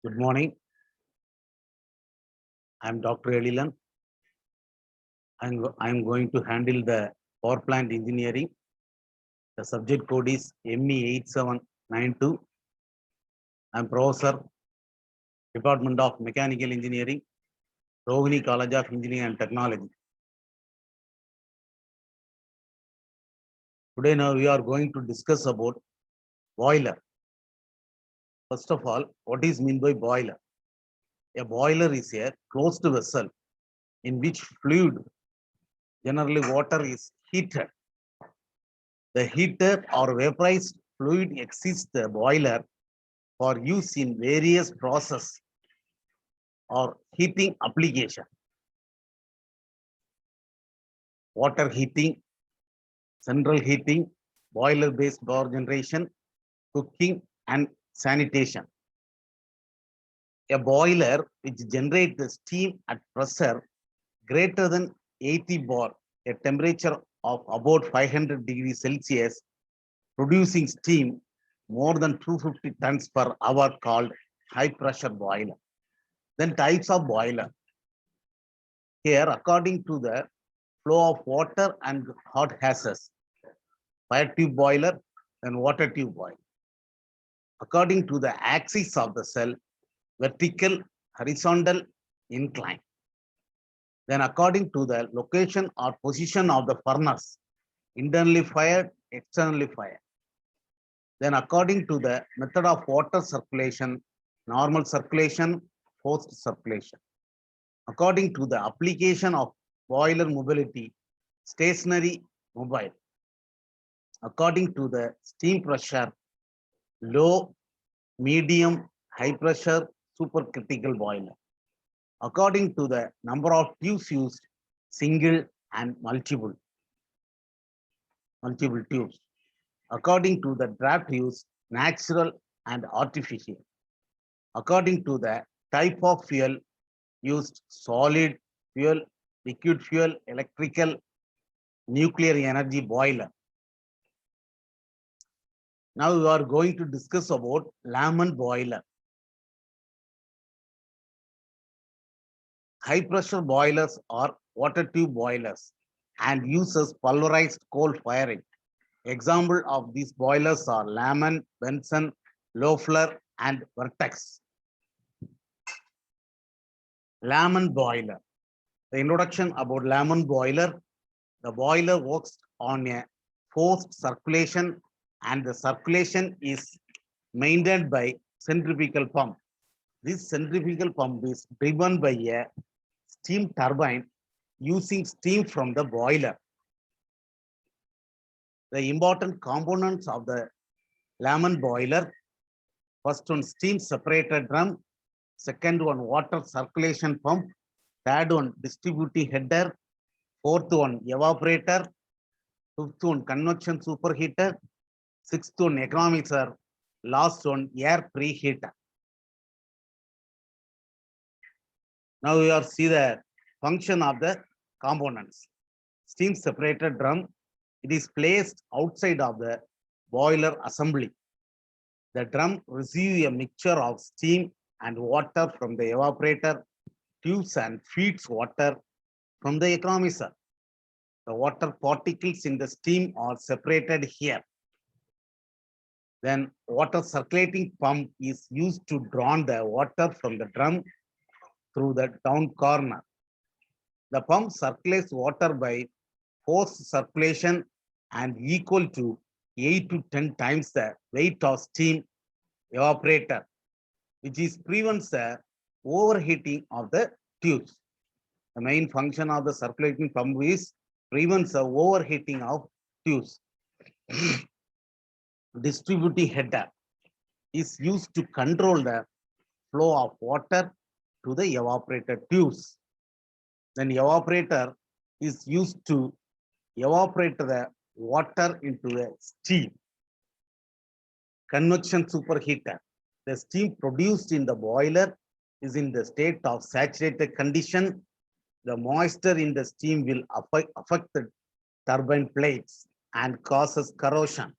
Good morning. I'm Dr. Elilan. I'm going to handle the power plant engineering. The subject code is ME8792. I'm professor, Department of Mechanical Engineering, Rohini College of Engineering and Technology. Today now we are going to discuss about boiler. First of all, what is meant by boiler? A boiler is a closed vessel in which fluid, generally water, is heated. The heated or vaporized fluid exits the boiler for use in various process or heating application. Water heating, central heating, boiler-based power generation, cooking and sanitation. A boiler which generates the steam at pressure greater than 80 bar, a temperature of about 500 degrees Celsius, producing steam more than 250 tons per hour, called high pressure boiler. Then types of boiler. Here, according to the flow of water and hot gases, fire tube boiler and water tube boiler. According to the axis of the cell, vertical, horizontal, incline. Then according to the location or position of the furnace, internally fired, externally fired. Then according to the method of water circulation, normal circulation, forced circulation. According to the application of boiler mobility, stationary, mobile. According to the steam pressure, low, medium, high pressure, supercritical boiler. According to the number of tubes used, single and multiple tubes. According to the draft used, natural and artificial. According to the type of fuel used, solid fuel, liquid fuel, electrical, nuclear energy boiler. Now we are going to discuss about Lamont boiler. High pressure boilers are water tube boilers and uses pulverized coal firing. Example of these boilers are Lamont, Benson, Loeffler, and Vertex. Lamont boiler. The introduction about Lamont boiler. The boiler works on a forced circulation, and the circulation is maintained by centrifugal pump. This centrifugal pump is driven by a steam turbine using steam from the boiler. The important components of the Lamont boiler: first one, steam separator drum; second one, water circulation pump; third one, distributing header; fourth one, evaporator; fifth one, convection superheater; sixth one, economizer; last one, air preheater. Now we are see the function of the components. Steam separator drum, it is placed outside of the boiler assembly. The drum receives a mixture of steam and water from the evaporator tubes and feeds water from the economizer. The water particles in the steam are separated here. Then water circulating pump is used to draw the water from the drum through the down corner. The pump circulates water by forced circulation and equal to 8 to 10 times the weight of steam evaporator, which is prevents the overheating of the tubes. The main function of the circulating pump is prevents the overheating of tubes. Distributing header is used to control the flow of water to the evaporator tubes. Then evaporator is used to evaporate the water into the steam. Convection superheater. The steam produced in the boiler is in the state of saturated condition. The moisture in the steam will affect the turbine plates and causes corrosion.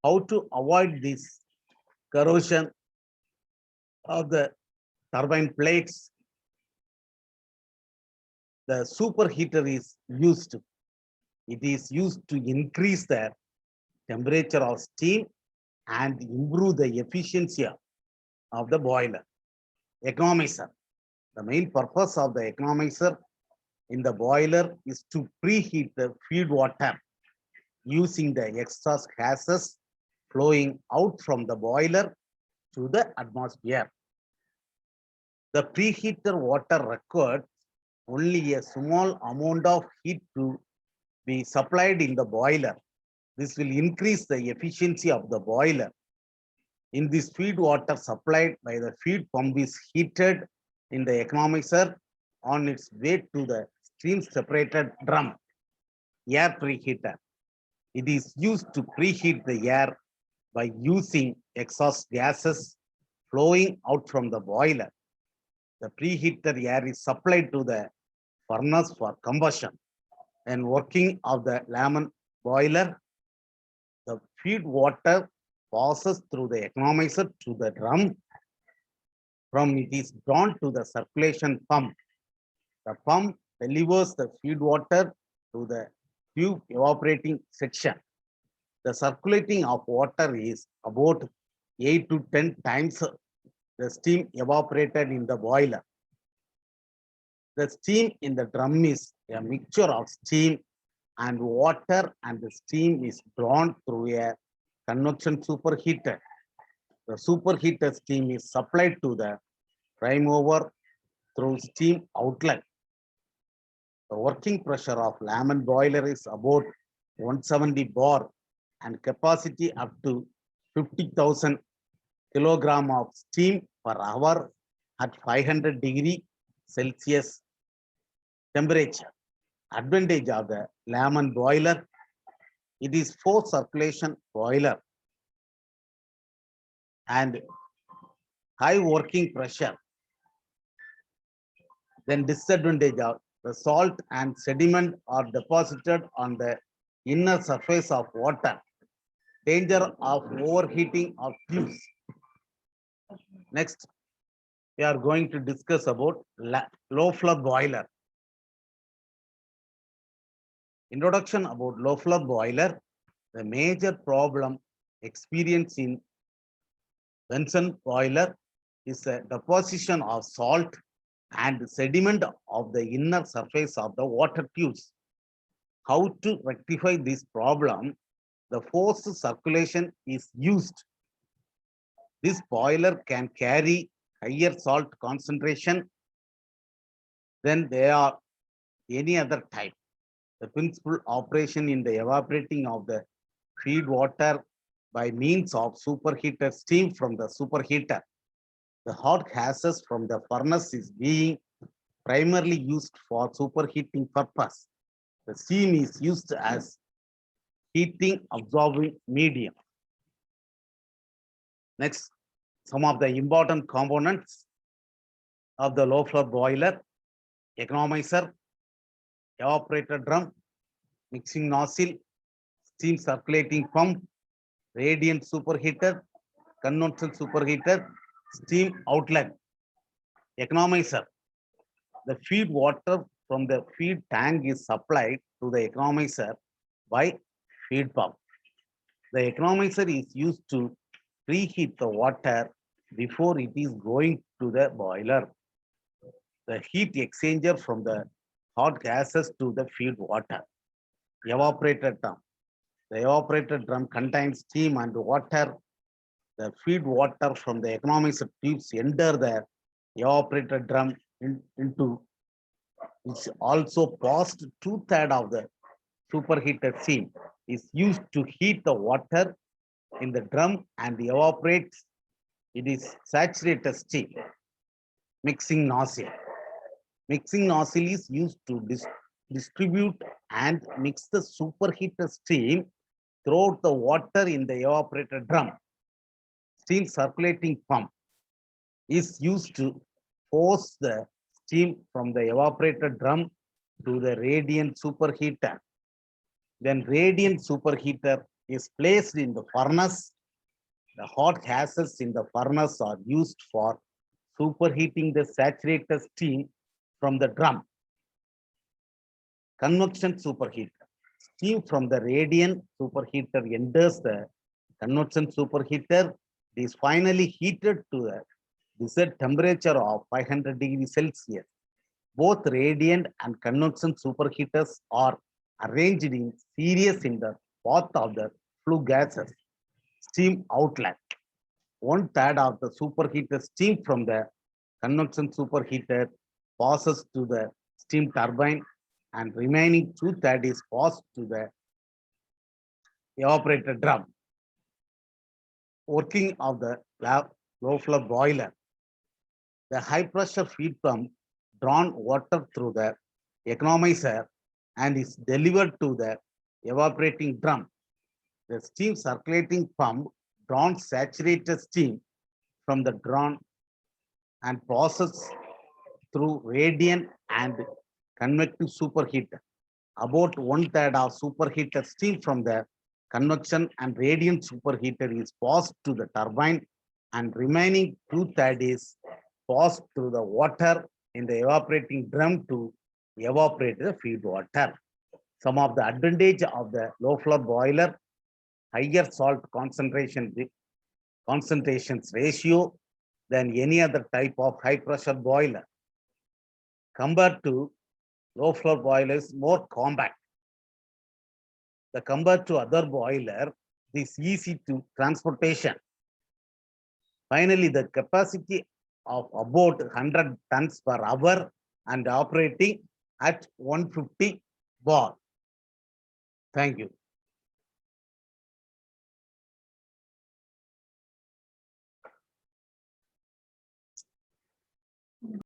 How to avoid this corrosion? of the turbine plates, the superheater is used. It is used to increase the temperature of steam and improve the efficiency of the boiler. Economizer. The main purpose of the economizer in the boiler is to preheat the feed water using the exhaust gases flowing out from the boiler to the atmosphere. The preheater water requires only a small amount of heat to be supplied in the boiler. This will increase the efficiency of the boiler. In this feed water supplied by the feed pump is heated in the economizer on its way to the steam separated drum, air preheater. It is used to preheat the air by using exhaust gases flowing out from the boiler. The preheater air is supplied to the furnace for combustion. And working of the Lamont boiler, the feed water passes through the economizer to the drum. From it is drawn to the circulation pump. The pump delivers the feed water to the tube evaporating section. The circulating of water is about 8 to 10 times the steam evaporated in the boiler. The steam in the drum is a mixture of steam and water, and the steam is drawn through a convection superheater. The superheater steam is supplied to the prime mover through steam outlet. The working pressure of Lamont boiler is about 170 bar and capacity up to 50,000 kilogram of steam per hour at 500 degree Celsius temperature. Advantage of the Lamont boiler, it is 4 circulation boiler and high working pressure. Then disadvantage of the salt and sediment are deposited on the inner surface of water. Danger of overheating of tubes. Next, we are going to discuss about low flow boiler. Introduction about low flow boiler. The major problem experienced in Bunsen boiler is the deposition of salt and sediment of the inner surface of the water tubes. How to rectify this problem? The forced circulation is used. This boiler can carry higher salt concentration than they are any other type. The principal operation in the evaporating of the feed water by means of superheated steam from the superheater. The hot gases from the furnace is being primarily used for superheating purpose. The steam is used as heating absorbing medium. Next, some of the important components of the low flow boiler: economizer, evaporator drum, mixing nozzle, steam circulating pump, radiant superheater, conventional superheater, steam outlet. Economizer. The feed water from the feed tank is supplied to the economizer by feed pump. The economizer is used to preheat the water before it is going to the boiler. The heat exchanger from the hot gases to the feed water. Evaporator drum. The evaporator drum contains steam and water. The feed water from the economizer tubes enter the evaporator drum into which also passed 2/3 of the superheated steam is used to heat the water in the drum and evaporates. It is saturated steam. Mixing nozzle. Mixing nozzle is used to distribute and mix the superheated steam throughout the water in the evaporator drum. Steam circulating pump is used to force the steam from the evaporator drum to the radiant superheater. Then radiant superheater is placed in the furnace. The hot gases in the furnace are used for superheating the saturated steam from the drum. Convection superheater. Steam from the radiant superheater enters the convection superheater. It is finally heated to the desired temperature of 500 degrees Celsius. Both radiant and convection superheaters are arranged in series in the path of the flue gases steam outlet. 1/3 of the superheated steam from the convection superheater passes to the steam turbine, and remaining 2/3 is passed to the evaporator drum. Working of the low flow boiler. The high pressure feed pump drawn water through the economizer and is delivered to the evaporating drum. The steam circulating pump drawn saturated steam from the drum and processed through radiant and convective superheater. About 1/3 of superheated steam from the convection and radiant superheater is passed to the turbine, and remaining 2/3 is passed through the water in the evaporating drum to evaporate the feed water. Some of the advantage of the low flow boiler: higher salt concentrations ratio than any other type of high pressure boiler. Compared to low flow boilers, more compact. The compared to other boiler, is easy to transportation. Finally, the capacity of about 100 tons per hour and operating at 150 bar. Thank you.